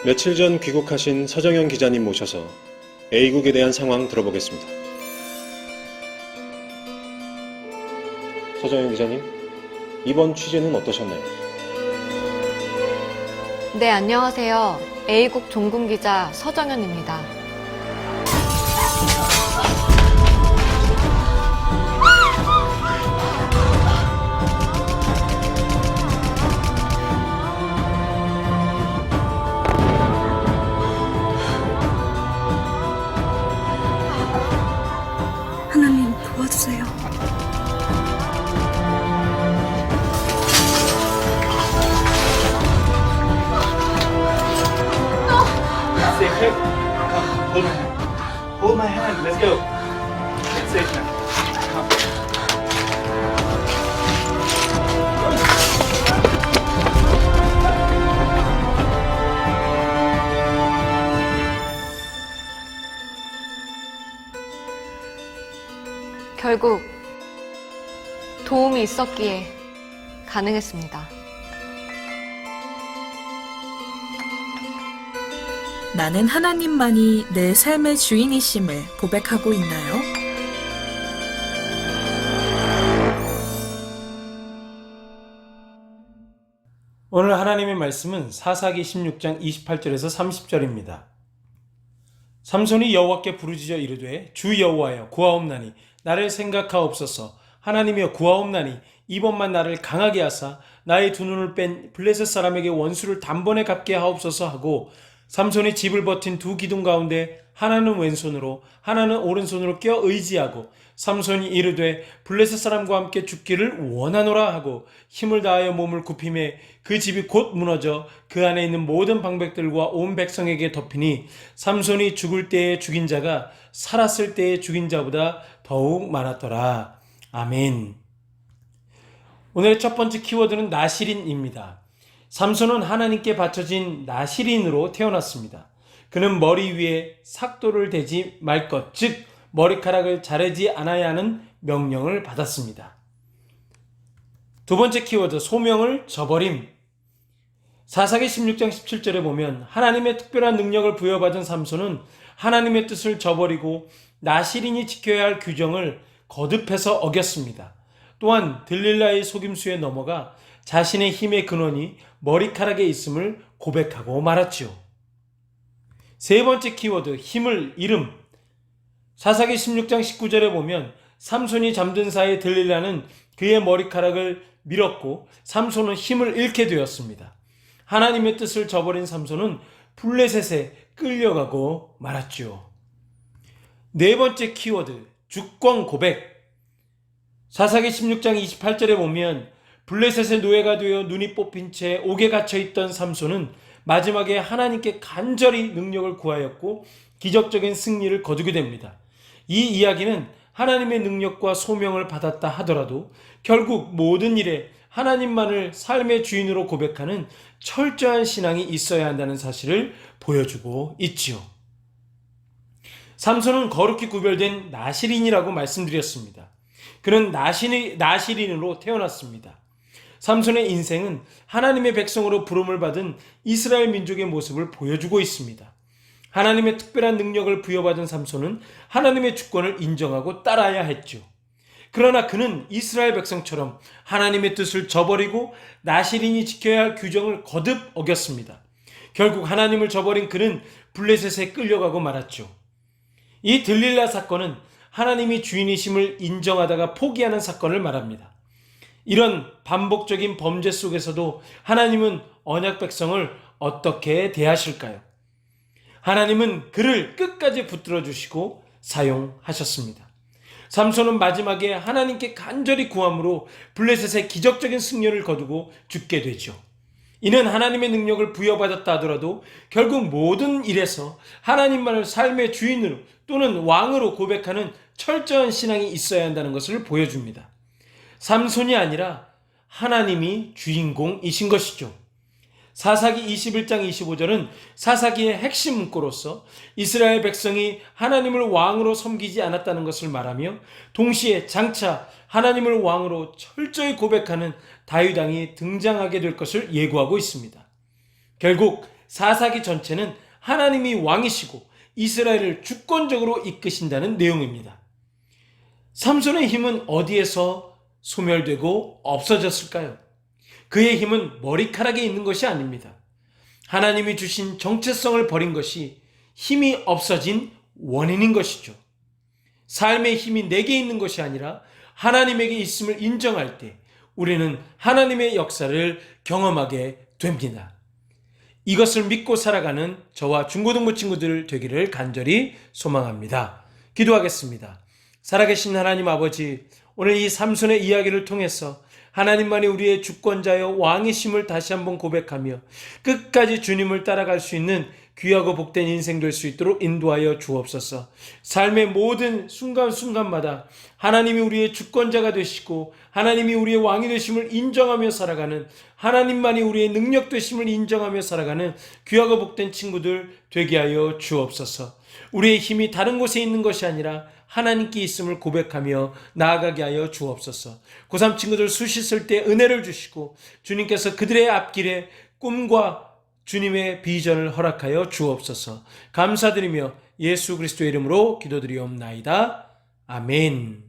며칠 전 귀국하신 서정현 기자님 모셔서 A국에 대한 상황 들어보겠습니다. 서정현 기자님, 이번 취재는 어떠셨나요? 네, 안녕하세요. A국 종군기자 서정현입니다. 하나님 도와주세요. Safe here. Come, hold my hand. Hold my hand. Let's go. It's safe now. Come. 결국 도움이 있었기에 가능했습니다. 나는 하나님만이 내 삶의 주인이심을 고백하고 있나요? 오늘 하나님의 말씀은 사사기 16장 28절에서 30절입니다. 삼손이 여호와께 부르짖어 이르되 주 여호와여 구하옵나니 나를 생각하옵소서. 하나님이여 구하옵나니 이번만 나를 강하게 하사 나의 두 눈을 뺀 블레셋 사람에게 원수를 단번에 갚게 하옵소서 하고, 삼손이 집을 버틴 두 기둥 가운데 하나는 왼손으로 하나는 오른손으로 껴 의지하고, 삼손이 이르되 블레셋 사람과 함께 죽기를 원하노라 하고 힘을 다하여 몸을 굽히매 그 집이 곧 무너져 그 안에 있는 모든 방백들과 온 백성에게 덮이니, 삼손이 죽을 때에 죽인 자가 살았을 때에 죽인 자보다 더욱 많았더라. 아멘. 오늘의 첫 번째 키워드는 나시린입니다. 삼손은 하나님께 바쳐진 나시린으로 태어났습니다. 그는 머리 위에 삭도를 대지 말 것, 즉 머리카락을 자르지 않아야 하는 명령을 받았습니다. 두 번째 키워드, 소명을 저버림. 사사기 16장 17절에 보면 하나님의 특별한 능력을 부여받은 삼손은 하나님의 뜻을 저버리고 나시린이 지켜야 할 규정을 거듭해서 어겼습니다. 또한 들릴라의 속임수에 넘어가 자신의 힘의 근원이 머리카락에 있음을 고백하고 말았지요. 세 번째 키워드, 힘을 잃음. 사사기 16장 19절에 보면 삼손이 잠든 사이에 들릴라는 그의 머리카락을 밀었고 삼손은 힘을 잃게 되었습니다. 하나님의 뜻을 저버린 삼손은 블레셋에 끌려가고 말았죠. 네 번째 키워드, 주권 고백. 사사기 16장 28절에 보면 블레셋의 노예가 되어 눈이 뽑힌 채 옥에 갇혀있던 삼손은 마지막에 하나님께 간절히 능력을 구하였고 기적적인 승리를 거두게 됩니다. 이 이야기는 하나님의 능력과 소명을 받았다 하더라도 결국 모든 일에 하나님만을 삶의 주인으로 고백하는 철저한 신앙이 있어야 한다는 사실을 보여주고 있지요. 삼손은 거룩히 구별된 나시린이라고 말씀드렸습니다. 그는 나시린으로 태어났습니다. 삼손의 인생은 하나님의 백성으로 부름을 받은 이스라엘 민족의 모습을 보여주고 있습니다. 하나님의 특별한 능력을 부여받은 삼손은 하나님의 주권을 인정하고 따라야 했죠. 그러나 그는 이스라엘 백성처럼 하나님의 뜻을 저버리고 나시린이 지켜야 할 규정을 거듭 어겼습니다. 결국 하나님을 저버린 그는 블레셋에 끌려가고 말았죠. 이 들릴라 사건은 하나님이 주인이심을 인정하다가 포기하는 사건을 말합니다. 이런 반복적인 범죄 속에서도 하나님은 언약 백성을 어떻게 대하실까요? 하나님은 그를 끝까지 붙들어 주시고 사용하셨습니다. 삼손은 마지막에 하나님께 간절히 구함으로 블레셋의 기적적인 승리를 거두고 죽게 되죠. 이는 하나님의 능력을 부여받았다 하더라도 결국 모든 일에서 하나님만을 삶의 주인으로 또는 왕으로 고백하는 철저한 신앙이 있어야 한다는 것을 보여줍니다. 삼손이 아니라 하나님이 주인공이신 것이죠. 사사기 21장 25절은 사사기의 핵심 문구로서 이스라엘 백성이 하나님을 왕으로 섬기지 않았다는 것을 말하며 동시에 장차 하나님을 왕으로 철저히 고백하는 다윗 왕이 등장하게 될 것을 예고하고 있습니다. 결국 사사기 전체는 하나님이 왕이시고 이스라엘을 주권적으로 이끄신다는 내용입니다. 삼손의 힘은 어디에서 소멸되고 없어졌을까요? 그의 힘은 머리카락에 있는 것이 아닙니다. 하나님이 주신 정체성을 버린 것이 힘이 없어진 원인인 것이죠. 삶의 힘이 내게 있는 것이 아니라 하나님에게 있음을 인정할 때 우리는 하나님의 역사를 경험하게 됩니다. 이것을 믿고 살아가는 저와 중고등부 친구들 되기를 간절히 소망합니다. 기도하겠습니다. 살아계신 하나님 아버지, 오늘 이 삼손의 이야기를 통해서 하나님만이 우리의 주권자여 왕이심을 다시 한번 고백하며 끝까지 주님을 따라갈 수 있는 귀하고 복된 인생 될 수 있도록 인도하여 주옵소서. 삶의 모든 순간순간마다 하나님이 우리의 주권자가 되시고 하나님이 우리의 왕이 되심을 인정하며 살아가는, 하나님만이 우리의 능력 되심을 인정하며 살아가는 귀하고 복된 친구들 되게 하여 주옵소서. 우리의 힘이 다른 곳에 있는 것이 아니라 하나님께 있음을 고백하며 나아가게 하여 주옵소서. 고3 친구들 수시 쓸 때 은혜를 주시고 주님께서 그들의 앞길에 꿈과 주님의 비전을 허락하여 주옵소서. 감사드리며 예수 그리스도의 이름으로 기도드리옵나이다. 아멘.